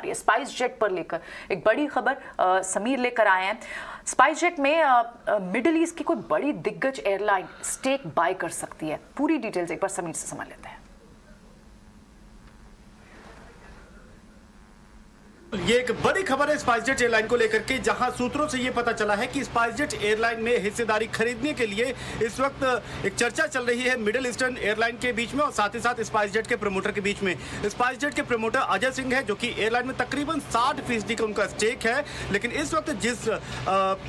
रही है। Spice jet पर लेकर एक बड़ी खबर समीर लेकर आए हैं। स्पाइस जेट में मिडिल ईस्ट की कोई बड़ी दिग्गज एयरलाइन स्टेक बाय कर सकती है। पूरी डिटेल्स एक बार समीर से समझ लेते हैं। ये एक बड़ी खबर है स्पाइसजेट एयरलाइन को लेकर के, जहां सूत्रों से ये पता चला है कि स्पाइसजेट एयरलाइन में हिस्सेदारी खरीदने के लिए इस वक्त एक चर्चा चल रही है मिडिल ईस्टर्न एयरलाइन के बीच में और साथ ही साथ स्पाइसजेट के प्रमोटर के बीच में। स्पाइसजेट के प्रमोटर अजय सिंह है, जो कि एयरलाइन में तकरीबन 60% का उनका स्टेक है। लेकिन इस वक्त जिस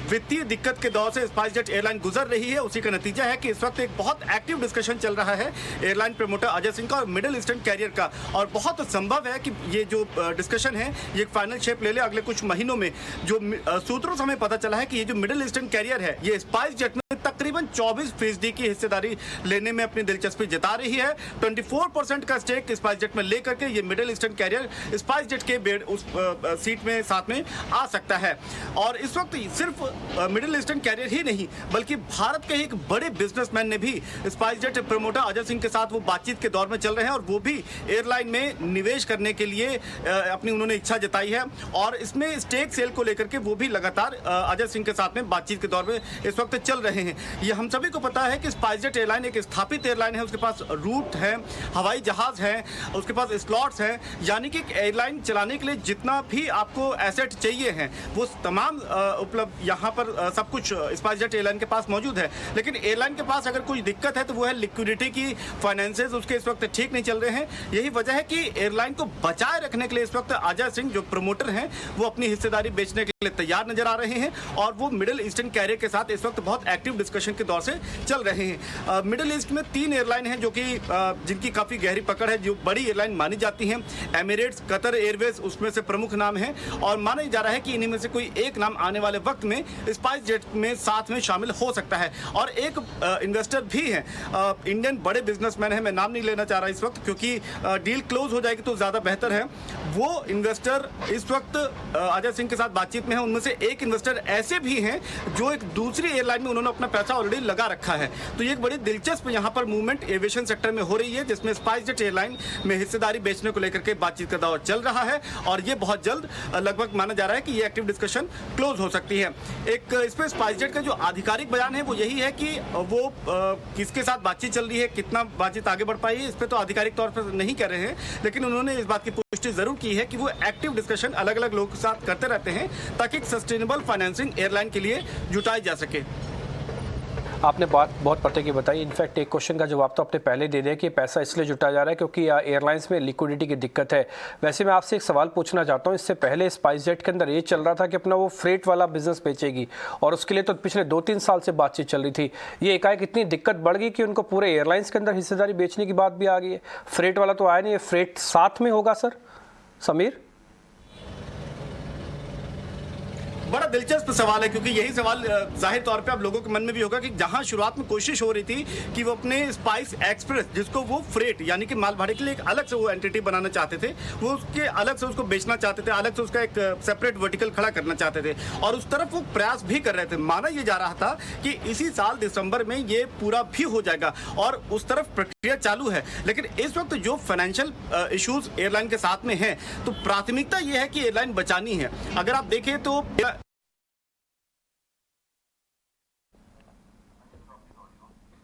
वित्तीय दिक्कत के दौर से स्पाइसजेट एयरलाइन गुजर रही है, उसी का नतीजा है कि इस वक्त एक बहुत एक्टिव डिस्कशन चल रहा है एयरलाइन प्रमोटर अजय सिंह का और मिडिल ईस्टर्न कैरियर का। और बहुत संभव है कि ये जो डिस्कशन है ये फाइनल शेप ले ले अगले कुछ महीनों में। जो सूत्रों से हमें पता चला है कि ये जो मिडिल ईस्टर्न कैरियर है, ये स्पाइसजेट में तकरीबन 24% की हिस्सेदारी लेने में अपनी दिलचस्पी जता रही है। 24% का स्टेक स्पाइसजेट में लेकर के ये मिडिल ईस्टर्न कैरियर स्पाइसजेट के बेड उस सीट में साथ में आ सकता है। और इस वक्त सिर्फ मिडिल ईस्टर्न कैरियर ही नहीं, बल्कि भारत के एक बड़े बिजनेसमैन ने भी स्पाइसजेट प्रमोटर अजय सिंह के साथ वो बातचीत के दौर में चल रहे हैं और वो भी एयरलाइन में निवेश करने के लिए अपनी उन्होंने इच्छा जताई है। और इसमें स्टेक सेल को लेकर के वो भी लगातार अजय सिंह के साथ में बातचीत के दौर में इस वक्त चल रहे हैं। ये हम सभी को पता है कि स्पाइसजेट एयरलाइन एक स्थापित एयरलाइन है, उसके पास रूट है, हवाई जहाज है, उसके पास स्लॉट्स हैं, यानी कि एयरलाइन चलाने के लिए जितना भी आपको एसेट चाहिए हैं वो तमाम उपलब्ध यहाँ पर सब कुछ स्पाइसजेट एयरलाइन के पास मौजूद है। लेकिन एयरलाइन के पास अगर कोई दिक्कत है तो वो है लिक्विडिटी की, फाइनेंसेस उसके इस वक्त ठीक नहीं चल रहे हैं। यही वजह है कि एयरलाइन को बचाए रखने के लिए इस वक्त अजय सिंह जो प्रमोटर हैं वो अपनी हिस्सेदारी बेचने के लिए तैयार नजर आ रहे हैं और वो मिडिल ईस्टर्न कैरियर के साथ इस वक्त बहुत एक्टिव डिस्कशन के दौर से चल रहे हैं। मिडिल ईस्ट में 3 एयरलाइन हैं जो कि जिनकी काफी गहरी पकड़ है, जो बड़ी एयरलाइन मानी जाती हैं। एमिरेट्स, कतर एयरवेज उसमें से प्रमुख नाम हैं और माना जा रहा है कि इन्हीं में से कोई एक नाम आने वाले वक्त में स्पाइसजेट में साथ में शामिल हो सकता है। और एक इन्वेस्टर भी है, इंडियन बड़े बिजनेसमैन है, मैं नाम नहीं लेना चाह रहा इस वक्त क्योंकि डील क्लोज हो जाएगी तो ज्यादा बेहतर है। वो इन्वेस्टर इस वक्त अजय सिंह के साथ बातचीत में है। उनमें से एक इन्वेस्टर ऐसे भी हैं जो एक दूसरी एयरलाइन में उन्होंने अपना पैसा ऑलरेडी लगा रखा है। तो ये एक बड़ी दिलचस्प यहाँ पर मूवमेंट एविएशन सेक्टर में हो रही है, जिसमें स्पाइसजेट एयरलाइन में हिस्सेदारी बेचने को लेकर के बातचीत का दौर चल रहा है और ये बहुत जल्द लगभग माना जा रहा है कि ये एक्टिव डिस्कशन क्लोज हो सकती है। एक इस पर स्पाइसजेट का जो आधिकारिक बयान है वो यही है कि वो किसके साथ बातचीत चल रही है, कितना बातचीत आगे बढ़ पाई है, इस पर तो आधिकारिक तौर पर नहीं कह रहे हैं, लेकिन उन्होंने इस बात की पुष्टि जरूर की है कि वो एक्टिव डिस्कशन अलग अलग लोगों के साथ करते रहते हैं ताकि एक सस्टेनेबल फाइनेंसिंग एयरलाइन के लिए जुटाई जा सके। आपने बात बहुत पते की बताई। इनफैक्ट एक क्वेश्चन का जवाब तो आपने पहले दे दिया कि पैसा इसलिए जुटाया जा रहा है क्योंकि एयरलाइंस में लिक्विडिटी की दिक्कत है। वैसे मैं आपसे एक सवाल पूछना चाहता हूँ, इससे पहले स्पाइसजेट के अंदर ये चल रहा था कि अपना वो फ्रेट वाला बिजनेस बेचेगी और उसके लिए तो पिछले 2-3 साल से बातचीत चल रही थी। ये एकाएक इतनी दिक्कत बढ़ गई कि उनको पूरे एयरलाइंस के अंदर हिस्सेदारी बेचने की बात भी आ गई है। फ्रेट वाला तो आया नहीं है, फ्रेट साथ में होगा सर समीर? बड़ा दिलचस्प सवाल है क्योंकि यही सवाल जाहिर तौर पे आप लोगों के मन में भी होगा कि जहां शुरुआत में कोशिश हो रही थी कि वो अपने स्पाइस एक्सप्रेस, जिसको वो फ्रेट यानी कि माल भाड़े के लिए एक अलग से वो एंटिटी बनाना चाहते थे, वो उसके अलग से उसको बेचना चाहते थे, अलग से उसका एक सेपरेट वर्टिकल खड़ा करना चाहते थे और उस तरफ वो प्रयास भी कर रहे थे। माना ये जा रहा था कि इसी साल दिसंबर में ये पूरा भी हो जाएगा और उस तरफ प्रक्रिया चालू है। लेकिन इस वक्त जो फाइनेंशियल इश्यूज एयरलाइन के साथ में है तो प्राथमिकता ये है कि एयरलाइन बचानी है। अगर आप देखें तो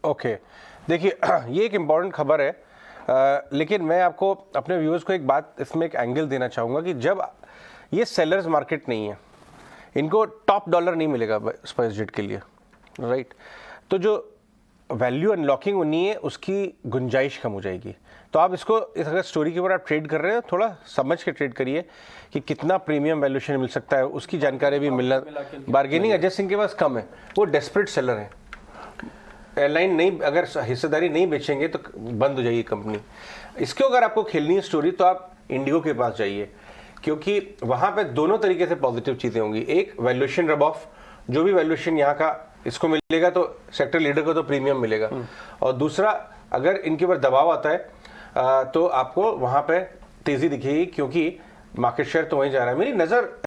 ओके देखिए ये एक इम्पॉर्टेंट खबर है, लेकिन मैं आपको अपने व्यूअर्स को एक बात इसमें एक एंगल देना चाहूँगा कि जब ये सेलर्स मार्केट नहीं है, इनको टॉप डॉलर नहीं मिलेगा स्पाइसजेट के लिए, राइट, तो जो वैल्यू अनलॉकिंग होनी है उसकी गुंजाइश कम हो जाएगी। तो आप इसको इस अगर स्टोरी के ऊपर आप ट्रेड कर रहे हैं थोड़ा समझ के ट्रेड करिए कि कितना प्रीमियम वैल्यूएशन मिल सकता है, उसकी जानकारी भी मिलना। बार्गेनिंग अजय सिंह के पास कम है, वो डेस्परेट सेलर हैं। एयरलाइन नहीं, अगर हिस्सेदारी नहीं बेचेंगे तो बंद हो जाएगी कंपनी। इसके अगर आपको खेलनी है स्टोरी तो आप इंडिगो के पास जाइए क्योंकि वहाँ पे दोनों तरीके से पॉजिटिव चीज़ें होंगी। एक वैल्यूएशन रब ऑफ, जो भी वैल्यूएशन यहाँ का इसको मिलेगा तो सेक्टर लीडर को तो प्रीमियम मिलेगा, और दूसरा अगर इनके ऊपर दबाव आता है तो आपको वहाँ पे तेज़ी दिखेगी क्योंकि मार्केट शेयर तो वहीं जा रहा है। मेरी नज़र